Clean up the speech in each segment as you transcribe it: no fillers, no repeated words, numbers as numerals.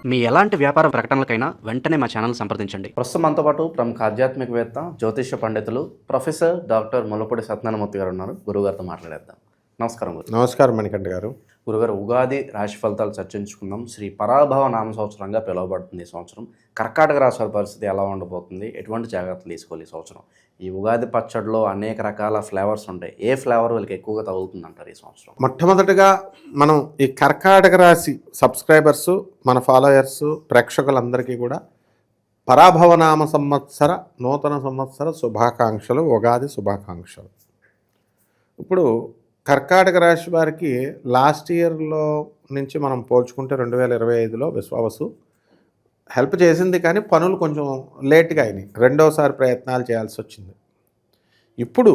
మీ ఎలాంటి వ్యాపార ప్రకటనలకైనా వెంటనే మా ఛానల్ సంప్రదించండి. ప్రస్తుతం మనతో పాటు ప్రముఖ ఆధ్యాత్మికవేత్త, జ్యోతిష్య పండితులు ప్రొఫెసర్ డాక్టర్ ముల్లపూడి సత్యనారాయణమూర్తి గారు ఉన్నారు. గురుగారితో మాట్లాడేద్దాం. నమస్కారం గురు. నమస్కారం మణికంఠ గారు. గురుగారు, ఉగాది రాశి ఫలితాలు చర్చించుకుందాం. శ్రీ పరాభవ నామ సంవత్సరంగా పిలువబడుతుంది ఈ సంవత్సరం. కర్కాటక రాశి వారి పరిస్థితి ఎలా ఉండబోతుంది, ఎటువంటి జాగ్రత్తలు తీసుకోవాలి ఈ సంవత్సరం? ఈ ఉగాది పచ్చడిలో అనేక రకాల ఫ్లేవర్స్ ఉంటాయి. ఏ ఫ్లేవర్ వీళ్ళకి ఎక్కువగా తగులుతుంది అంటారు ఈ సంవత్సరం? మొట్టమొదటిగా మనం ఈ కర్కాటక రాశి సబ్స్క్రైబర్సు, మన ఫాలోయర్సు, ప్రేక్షకులందరికీ కూడా పరాభవనామ సంవత్సర నూతన సంవత్సర శుభాకాంక్షలు, ఉగాది శుభాకాంక్షలు. ఇప్పుడు కర్కాటక రాశి వారికి లాస్ట్ ఇయర్లో నుంచి మనం పోల్చుకుంటే 2025లో విశ్వావసు హెల్ప్ చేసింది, కానీ పనులు కొంచెం లేట్గా అయినాయి. రెండోసారి ప్రయత్నాలు చేయాల్సి వచ్చింది. ఇప్పుడు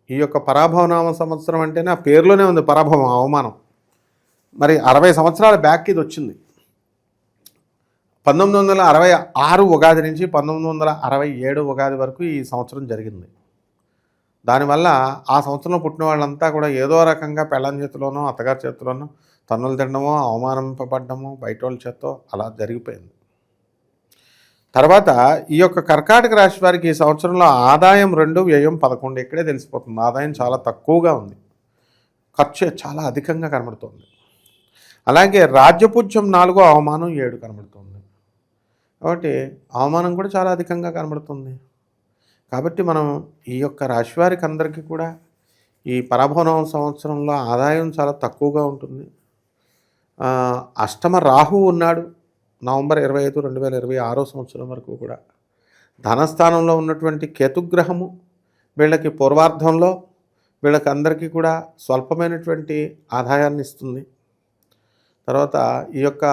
ఈ యొక్క పరాభవనామ సంవత్సరం అంటేనే ఆ పేరులోనే ఉంది పరాభవం, అవమానం. మరి 60 సంవత్సరాల బ్యాక్ ఇది వచ్చింది. 1966 ఉగాది నుంచి 1967 ఉగాది వరకు ఈ సంవత్సరం జరిగింది. దానివల్ల ఆ సంవత్సరంలో పుట్టిన వాళ్ళంతా కూడా ఏదో రకంగా పెళ్ళాం చేతిలోనో అత్తగారి చేతిలోనో తన్నులు తినడమో, అవమానింపబడ్డమో, బయట వాళ్ళ చేత్తో అలా జరిగిపోయింది. తర్వాత ఈ యొక్క కర్కాటక రాశి వారికి ఈ సంవత్సరంలో ఆదాయం 2, వ్యయం 11. ఇక్కడే తెలిసిపోతుంది. ఆదాయం చాలా తక్కువగా ఉంది, ఖర్చు చాలా అధికంగా కనబడుతుంది. అలాగే రాజ్యపూజ్యం 4, అవమానం 7 కనబడుతుంది. కాబట్టి అవమానం కూడా చాలా అధికంగా కనబడుతుంది. కాబట్టి మనం ఈ యొక్క రాశి వారికి అందరికీ కూడా ఈ పరాభవనామ సంవత్సరంలో ఆదాయం చాలా తక్కువగా ఉంటుంది. అష్టమ రాహు ఉన్నాడు నవంబర్ 25, 2026 సంవత్సరం వరకు కూడా. ధనస్థానంలో ఉన్నటువంటి కేతుగ్రహము వీళ్ళకి పూర్వార్ధంలో వీళ్ళకి అందరికీ కూడా స్వల్పమైనటువంటి ఆదాయాన్ని ఇస్తుంది. తర్వాత ఈ యొక్క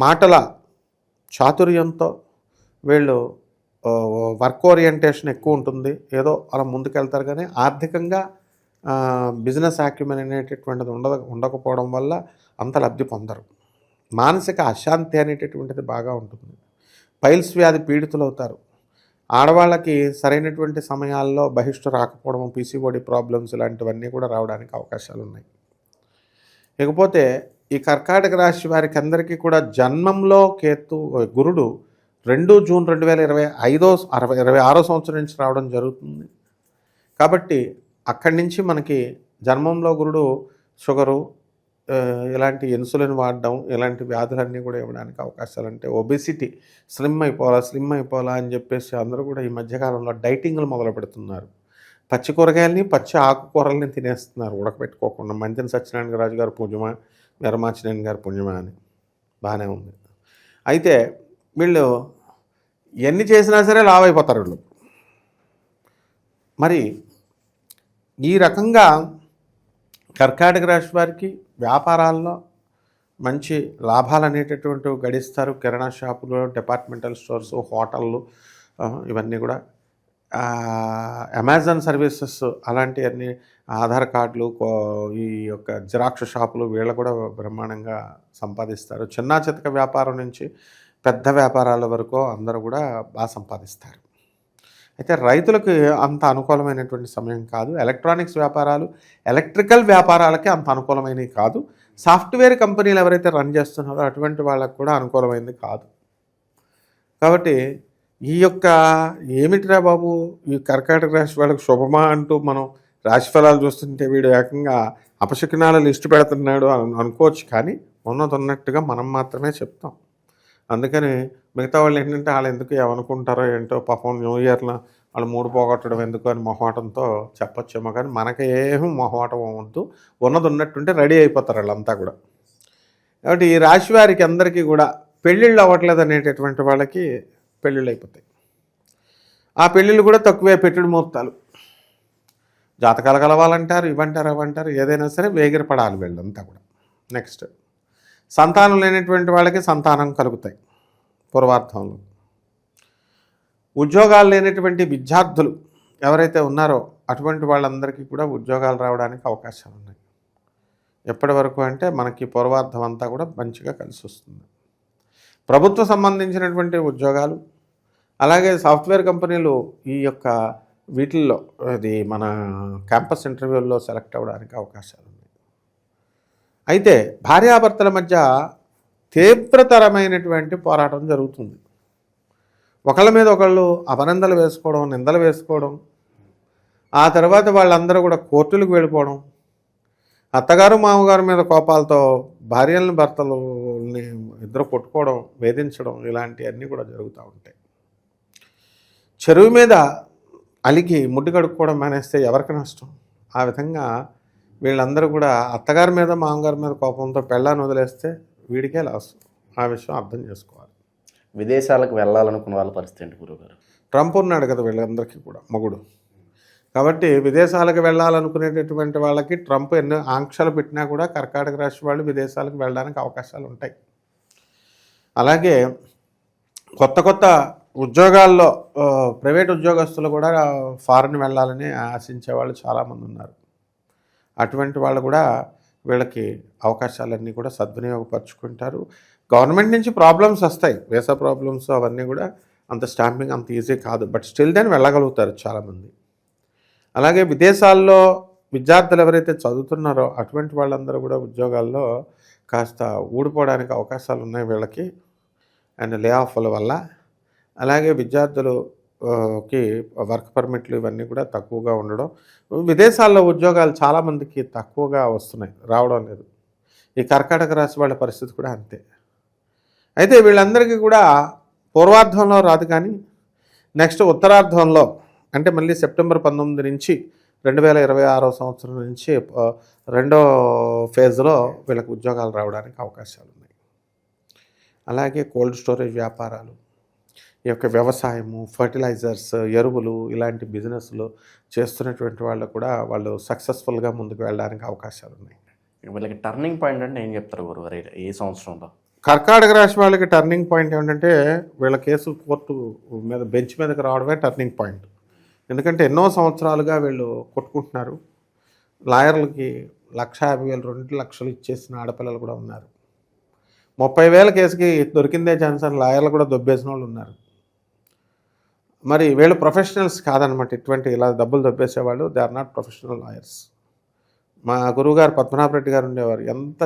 మాటల చాతుర్యంతో వీళ్ళు వర్క్ ఓరియంటేషన్ ఎక్కువ ఉంటుంది. ఏదో అలా ముందుకెళ్తారు, కానీ ఆర్థికంగా బిజినెస్ యాక్యుమెన్ అనేటటువంటిది ఉండకపోవడం వల్ల అంత లబ్ధి పొందరు. మానసిక అశాంతి అనేటటువంటిది బాగా ఉంటుంది. పైల్స్ వ్యాధి పీడితులు అవుతారు. ఆడవాళ్ళకి సరైనటువంటి సమయాల్లో బహిష్టు రాకపోవడం, పీసీఓడి ప్రాబ్లమ్స్ ఇలాంటివన్నీ కూడా రావడానికి అవకాశాలు ఉన్నాయి. ఇకపోతే ఈ కర్కాటక రాశి వారికి అందరికీ కూడా జన్మంలో గురుడు 2 జూన్ 2026 సంవత్సరం నుంచి రావడం జరుగుతుంది. కాబట్టి అక్కడి నుంచి మనకి జన్మంలో గురుడు షుగరు, ఇలాంటి ఇన్సులిన్ వాడడం, ఇలాంటి వ్యాధులన్నీ కూడా ఇవ్వడానికి అవకాశాలు. అంటే ఒబెసిటీ, స్లిమ్ అయిపోవాలా అని చెప్పేసి అందరూ కూడా ఈ మధ్యకాలంలో డైటింగ్లు మొదలు పెడుతున్నారు. పచ్చి కూరగాయలని, పచ్చి ఆకుకూరల్ని తినేస్తున్నారు ఉడకబెట్టుకోకుండా. మంతిని సత్యనారాయణ రాజు గారు పుణ్యమా, వీరమాచినేని గారు పుణ్యమా అని బాగానే ఉంది. అయితే వీళ్ళు ఎన్ని చేసినా సరే లావైపోతారు వీళ్ళు. మరి ఈ రకంగా కర్కాటక రాశి వారికి వ్యాపారాల్లో మంచి లాభాలు అనేటటువంటివి గడిస్తారు. కిరాణా షాపులు, డిపార్ట్మెంటల్ స్టోర్స్, హోటళ్ళు, ఇవన్నీ కూడా అమెజాన్ సర్వీసెస్ అలాంటివన్నీ, ఆధార్ కార్డులు, ఈ యొక్క జిరాక్స్ షాపులు, వీళ్ళు కూడా బ్రహ్మాండంగా సంపాదిస్తారు. చిన్న చితక వ్యాపారం నుంచి పెద్ద వ్యాపారాల వరకు అందరూ కూడా బాగా సంపాదిస్తారు. అయితే రైతులకు అంత అనుకూలమైనటువంటి సమయం కాదు. ఎలక్ట్రానిక్స్ వ్యాపారాలు, ఎలక్ట్రికల్ వ్యాపారాలకి అంత అనుకూలమైనవి కాదు. సాఫ్ట్వేర్ కంపెనీలు ఎవరైతే రన్ చేస్తున్నారో అటువంటి వాళ్ళకు కూడా అనుకూలమైనది కాదు. కాబట్టి ఈ యొక్క ఏమిటిరా బాబు, ఈ కర్కాటక రాశి వాళ్ళకి శుభమా అంటూ మనం రాశిఫలాలు చూస్తుంటే వీడు ఏకంగా అపశకునాల లిస్టు పెడుతున్నాడు అనుకోవచ్చు. కానీ ఉన్నట్టుగా మనం మాత్రమే చెప్తాం. అందుకని మిగతా వాళ్ళు ఏంటంటే వాళ్ళు ఎందుకు ఏమనుకుంటారో ఏంటో, పాపం న్యూ ఇయర్లో వాళ్ళు మూడు పోగొట్టడం ఎందుకు అని మొహమాటంతో చెప్పొచ్చేమో, కానీ మనకేం మొహమాటం వద్దు. ఉన్నట్టుంటే రెడీ అయిపోతారు వాళ్ళంతా కూడా. కాబట్టి ఈ రాశి వారికి అందరికీ కూడా పెళ్ళిళ్ళు అవ్వట్లేదు అనేటటువంటి వాళ్ళకి పెళ్ళిళ్ళు అయిపోతాయి. ఆ పెళ్ళిళ్ళు కూడా తక్కువే, పెట్టుడు ముహూర్తాలు, జాతకాలు కలవాలంటారు, ఇవ్వంటారు అవంటారు, ఏదైనా సరే వేగిరపడాలి వీళ్ళంతా కూడా. నెక్స్ట్, సంతానం లేనటువంటి వాళ్ళకి సంతానం కలుగుతాయి పూర్వార్థంలో. ఉద్యోగాలు లేనటువంటి విద్యార్థులు ఎవరైతే ఉన్నారో అటువంటి వాళ్ళందరికీ కూడా ఉద్యోగాలు రావడానికి అవకాశాలు ఉన్నాయి. ఎప్పటి వరకు అంటే మనకి పూర్వార్థం అంతా కూడా మంచిగా కలిసి వస్తుంది. ప్రభుత్వ సంబంధించినటువంటి ఉద్యోగాలు, అలాగే సాఫ్ట్వేర్ కంపెనీలు ఈ యొక్క వీటిల్లో అది మన క్యాంపస్ ఇంటర్వ్యూల్లో సెలెక్ట్ అవ్వడానికి అవకాశాలు ఉన్నాయి. అయితే భార్యాభర్తల మధ్య తీవ్రతరమైనటువంటి పోరాటం జరుగుతుంది. ఒకళ్ళ మీద ఒకళ్ళు అపనిందలు వేసుకోవడం, నిందలు వేసుకోవడం, ఆ తర్వాత వాళ్ళందరూ కూడా కోర్టులకు వెళ్ళిపోవడం, అత్తగారు మామగారు మీద కోపాలతో భార్యలను భర్తలని ఇద్దరు కొట్టుకోవడం, వేధించడం, ఇలాంటివన్నీ కూడా జరుగుతూ ఉంటాయి. చెరువు మీద అలికి ముడ్డి కడుక్కోవడం మానేస్తే ఎవరికి నష్టం? ఆ విధంగా వీళ్ళందరూ కూడా అత్తగారి మీద మామగారి మీద కోపంతో పెళ్ళాన్ని వదిలేస్తే వీడికే లాస్. ఆ విషయం అర్థం చేసుకోవాలి. విదేశాలకు వెళ్ళాలనుకున్న వాళ్ళ పరిస్థితి ఏంటి గురువుగారు? ట్రంప్ ఉన్నాడు కదా వీళ్ళందరికీ కూడా మొగుడు. కాబట్టి విదేశాలకు వెళ్ళాలనుకునేటటువంటి వాళ్ళకి ట్రంప్ ఎన్నో ఆంక్షలు పెట్టినా కూడా కర్కాటక రాశి వాళ్ళు విదేశాలకు వెళ్ళడానికి అవకాశాలు ఉంటాయి. అలాగే కొత్త కొత్త ఉద్యోగాల్లో ప్రైవేట్ ఉద్యోగస్తులు కూడా ఫారెన్ వెళ్ళాలని ఆశించే వాళ్ళు చాలామంది ఉన్నారు. అటువంటి వాళ్ళు కూడా వీళ్ళకి అవకాశాలన్నీ కూడా సద్వినియోగపరుచుకుంటారు. గవర్నమెంట్ నుంచి ప్రాబ్లమ్స్ వస్తాయి, వీసా ప్రాబ్లమ్స్ అవన్నీ కూడా అంత స్టాంపింగ్ అంత ఈజీ కాదు, బట్ స్టిల్ దెన్ వెళ్ళగలుగుతారు చాలామంది. అలాగే విదేశాల్లో విద్యార్థులు ఎవరైతే చదువుతున్నారో అటువంటి వాళ్ళందరూ కూడా ఉద్యోగాల్లో కాస్త ఊడిపోవడానికి అవకాశాలు ఉన్నాయి వీళ్ళకి, అండ్ లే ఆఫ్ల వల్ల. అలాగే విద్యార్థులకి వర్క్ పర్మిట్లు ఇవన్నీ కూడా తక్కువగా ఉండడం, విదేశాల్లో ఉద్యోగాలు చాలామందికి తక్కువగా వస్తున్నాయి, రావడం లేదు. ఈ కర్కాటక రాశి వాళ్ళ పరిస్థితి కూడా అంతే. అయితే వీళ్ళందరికీ కూడా పూర్వార్ధంలో రాదు, కానీ నెక్స్ట్ ఉత్తరార్ధంలో అంటే మళ్ళీ సెప్టెంబర్ 19 నుంచి 2026 సంవత్సరం నుంచి రెండో ఫేజ్లో వీళ్ళకి ఉద్యోగాలు రావడానికి అవకాశాలు ఉన్నాయి. అలాగే కోల్డ్ స్టోరేజ్ వ్యాపారాలు, ఈ యొక్క వ్యవసాయము, ఫర్టిలైజర్స్, ఎరువులు ఇలాంటి బిజినెస్లు చేస్తున్నటువంటి వాళ్ళు కూడా వాళ్ళు సక్సెస్ఫుల్గా ముందుకు వెళ్ళడానికి అవకాశాలు ఉన్నాయి. వీళ్ళకి టర్నింగ్ పాయింట్ అంటే ఏం చెప్తారు గురుగారు ఏ సంవత్సరంలో? కర్కాటక రాశి వాళ్ళకి టర్నింగ్ పాయింట్ ఏమిటంటే వీళ్ళ కేసు కోర్టు మీద బెంచ్ మీదకి రావడమే టర్నింగ్ పాయింట్. ఎందుకంటే ఎన్నో సంవత్సరాలుగా వీళ్ళు కొట్టుకుంటున్నారు. లాయర్లకి 1,50,000 2 లక్షలు ఇచ్చేసిన ఆడపిల్లలు కూడా ఉన్నారు. 30,000 కేసుకి దొరికిందే ఛాన్స్ అని లాయర్లు కూడా దొబ్బేసిన వాళ్ళు ఉన్నారు. మరి వీళ్ళు ప్రొఫెషనల్స్ కాదనమాట. ఇటువంటి ఇలా డబ్బులు దొబ్బేసేవాళ్ళు they are not professional lawyers. మా గురువుగారు పద్మనాభరెడ్డి గారు ఉండేవారు. ఎంత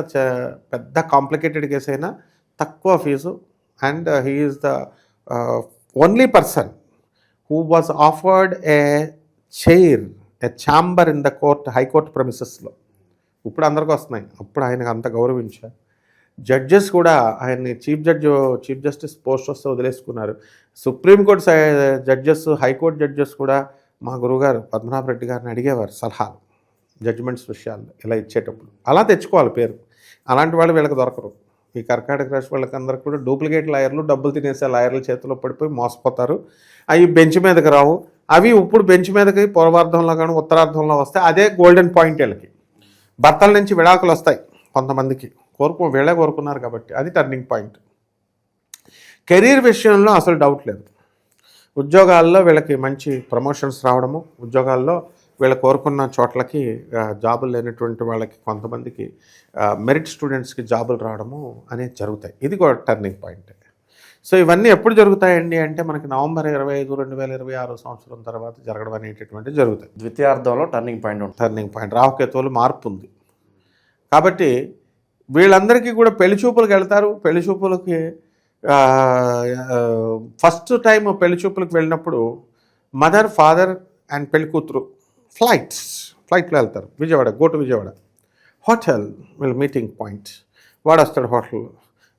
పెద్ద కాంప్లికేటెడ్ కేసు అయినా తక్కువ fees, and he is the only person who was offered a chair, a chamber in the court, high court ప్రెమిసెస్లో. ఇప్పుడు అందరికీ వస్తున్నాయి, అప్పుడు ఆయనకు అంత గౌరవించారు. జడ్జెస్ కూడా ఆయన్ని చీఫ్ జస్టిస్ పోస్ట్ వస్తే వదిలేసుకున్నారు. సుప్రీంకోర్టు జడ్జెస్, హైకోర్టు జడ్జెస్ కూడా మా గురువుగారు పద్మనాభరెడ్డి గారిని అడిగేవారు సలహాలు జడ్జిమెంట్స్ విషయాల్లో ఇలా ఇచ్చేటప్పుడు. అలా తెచ్చుకోవాలి పేరు. అలాంటి వాళ్ళు వీళ్ళకి దొరకరు. ఈ కర్కాటక రాశి వాళ్ళకి అందరికి కూడా డూప్లికేట్ లాయర్లు, డబ్బులు తినేసే లాయర్ల చేతిలో పడిపోయి మోసపోతారు. అవి బెంచ్ మీదకి రావు. అవి ఇప్పుడు బెంచ్ మీదకి పూర్వార్ధంలో కానీ ఉత్తరార్ధంలో వస్తాయి. అదే గోల్డెన్ పాయింట్ వీళ్ళకి. భర్తల నుంచి విడాకులు వస్తాయి కొంతమందికి, వీళ్ళే కోరుకున్నారు కాబట్టి అది టర్నింగ్ పాయింట్. కెరీర్ విషయంలో అసలు డౌట్ లేదు. ఉద్యోగాల్లో వీళ్ళకి మంచి ప్రమోషన్స్ రావడము, ఉద్యోగాల్లో వీళ్ళు కోరుకున్న చోట్లకి జాబులు లేనటువంటి వాళ్ళకి కొంతమందికి మెరిట్ స్టూడెంట్స్కి జాబులు రావడము అనేది జరుగుతాయి. ఇది కూడా టర్నింగ్ పాయింట్. సో ఇవన్నీ ఎప్పుడు జరుగుతాయండి అంటే మనకి నవంబర్ 25, 2026 సంవత్సరం తర్వాత జరగడం అనేటటువంటి జరుగుతాయి. ద్వితీయార్థంలో టర్నింగ్ పాయింట్ ఉంటుంది. టర్నింగ్ పాయింట్ రాహుకేతువులు మార్పు ఉంది కాబట్టి వీళ్ళందరికీ కూడా పెళ్లి చూపులకు వెళ్తారు. పెళ్లి చూపులకి ఫస్ట్ టైం పెళ్లి చూపులకు వెళ్ళినప్పుడు మదర్, ఫాదర్ అండ్ పెళ్లి కూతురు ఫ్లైట్లో వెళ్తారు. Vijayawada, go to Vijayawada. Hotel వీళ్ళు మీటింగ్ పాయింట్. వాడు వస్తాడు హోటల్లో,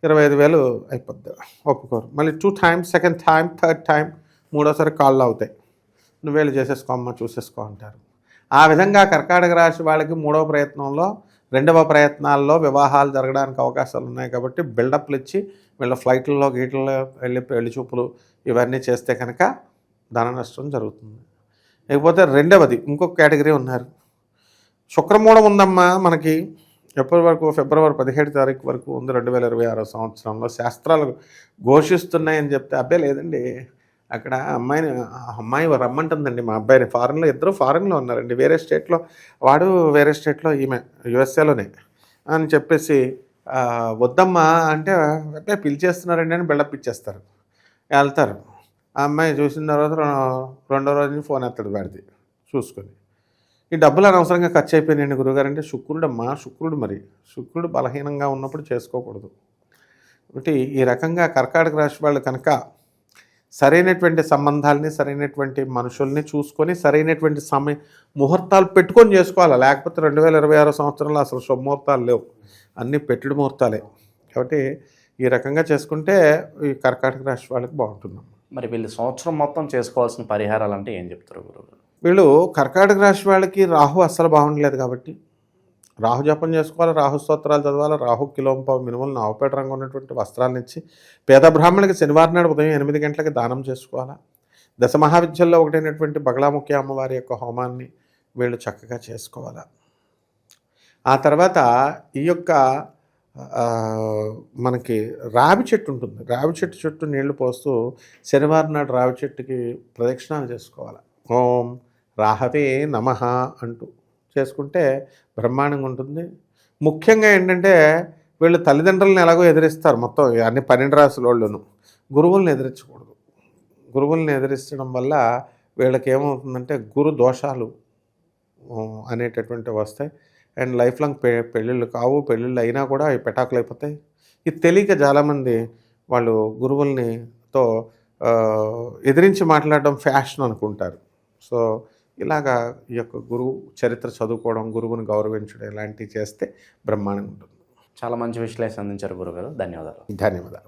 25,000 అయిపోద్ది, ఒప్పుకోరు. మళ్ళీ 2 times, second time, third time, మూడోసారి కాళ్ళు అవుతాయి. నువ్వేళ్ళు చేసేసుకోమ్మా, చూసేసుకో అంటారు. ఆ విధంగా కర్కాటక రాశి వాళ్ళకి మూడవ ప్రయత్నంలో, రెండవ ప్రయత్నాల్లో వివాహాలు జరగడానికి అవకాశాలు ఉన్నాయి. కాబట్టి బిల్డప్లు ఇచ్చి వీళ్ళ ఫ్లైట్లలో గీట్లలో వెళ్ళి పెళ్లి చూపులు ఇవన్నీ చేస్తే కనుక ధన నష్టం జరుగుతుంది. లేకపోతే రెండవది ఇంకొక కేటగిరీ ఉన్నారు. శుక్రమూఢం ఉందమ్మా మనకి ఎప్పటి వరకు, ఫిబ్రవరి 17 తారీఖు వరకు ఉంది 2026 సంవత్సరంలో. శాస్త్రాలు ఘోషిస్తున్నాయని చెప్తే అబ్బాయి లేదండి, అక్కడ అమ్మాయి రమ్మంటుందండి మా అబ్బాయిని. ఫారెన్లో, ఇద్దరు ఫారెన్లో ఉన్నారండి, వేరే స్టేట్లో, వాడు వేరే స్టేట్లో, ఈమె యుఎస్ఏలోనే అని చెప్పేసి వద్దమ్మా అంటే అబ్బాయి పిలిచేస్తున్నారండి అని బిల్డప్ ఇచ్చేస్తారు. వెళ్తారు. ఆ అమ్మాయి చూసిన తర్వాత రెండో రోజు ఫోన్ ఎత్తాడు వాడిది చూసుకొని. ఈ డబ్బులు అనవసరంగా ఖర్చు అయిపోయినాయండి గురుగారు అంటే, శుక్రుడు బలహీనంగా ఉన్నప్పుడు చేసుకోకూడదు. ఒకటి ఈ రకంగా కర్కాటక రాశి వాళ్ళు కనుక సరైనటువంటి సంబంధాలని సరైనటువంటి మనుషుల్ని చూసుకొని సరైనటువంటి ముహూర్తాలు పెట్టుకొని చేసుకోవాలి. లేకపోతే 2026 సంవత్సరంలో అసలు శుభముహూర్తాలు లేవు, అన్నీ పెట్టుడు ముహూర్తాలే. కాబట్టి ఈ రకంగా చేసుకుంటే ఈ కర్కాటక రాశి వాళ్ళకి బాగుంటుంది. మరి వీళ్ళు సంవత్సరం మొత్తం చేసుకోవాల్సిన పరిహారాలు అంటే ఏం చెప్తారు గురువు? వీళ్ళు కర్కాటక రాశి వాళ్ళకి రాహు అస్సలు బాగుండలేదు కాబట్టి రాహు జపం చేసుకోవాలి, రాహు స్తోత్రాలు చదవాలి, రాహు కిలోంపావు మినుములు నావపేట రంగు ఉన్నటువంటి వస్త్రాలను ఇచ్చి పేద బ్రాహ్మణులకి శనివారం నాడు ఉదయం 8 గంటలకి దానం చేసుకోవాలా. దశ మహావిద్యల్లో ఒకటైనటువంటి బగలాముఖి అమ్మవారి యొక్క హోమాన్ని వీళ్ళు చక్కగా చేసుకోవాలా. ఆ తర్వాత ఈ యొక్క మనకి రావి చెట్టు ఉంటుంది, రావి చెట్టు చుట్టూ నీళ్లు పోస్తూ శనివారం నాడు రావి చెట్టుకి ప్రదక్షిణాలు చేసుకోవాలి. ఓం రాహవే నమః అంటూ చేసుకుంటే బ్రహ్మాండంగా ఉంటుంది. ముఖ్యంగా ఏంటంటే వీళ్ళు తల్లిదండ్రులను ఎలాగో ఎదిరిస్తారు, మొత్తం అన్ని 12 రాసుల వాళ్ళను గురువులను ఎదిరించకూడదు. గురువులను ఎదిరించడం వల్ల వీళ్ళకి ఏమవుతుందంటే గురు దోషాలు అనేటటువంటివి వస్తాయి. అండ్ లైఫ్ లాంగ్ పెళ్ళిళ్ళు కావు, పెళ్ళిళ్ళు అయినా కూడా అవి పెటాకులు అయిపోతాయి. ఇది తెలియక చాలామంది వాళ్ళు గురువులనితో ఎదిరించి మాట్లాడడం ఫ్యాషన్ అనుకుంటారు. సో ఇలాగా ఈ యొక్క గురువు చరిత్ర చదువుకోవడం, గురువుని గౌరవించడం ఇలాంటివి చేస్తే బ్రహ్మాండంగా ఉంటుంది. చాలా మంచి విశ్లేషణ అందించారు గురుగారు. ధన్యవాదాలు. ధన్యవాదాలు.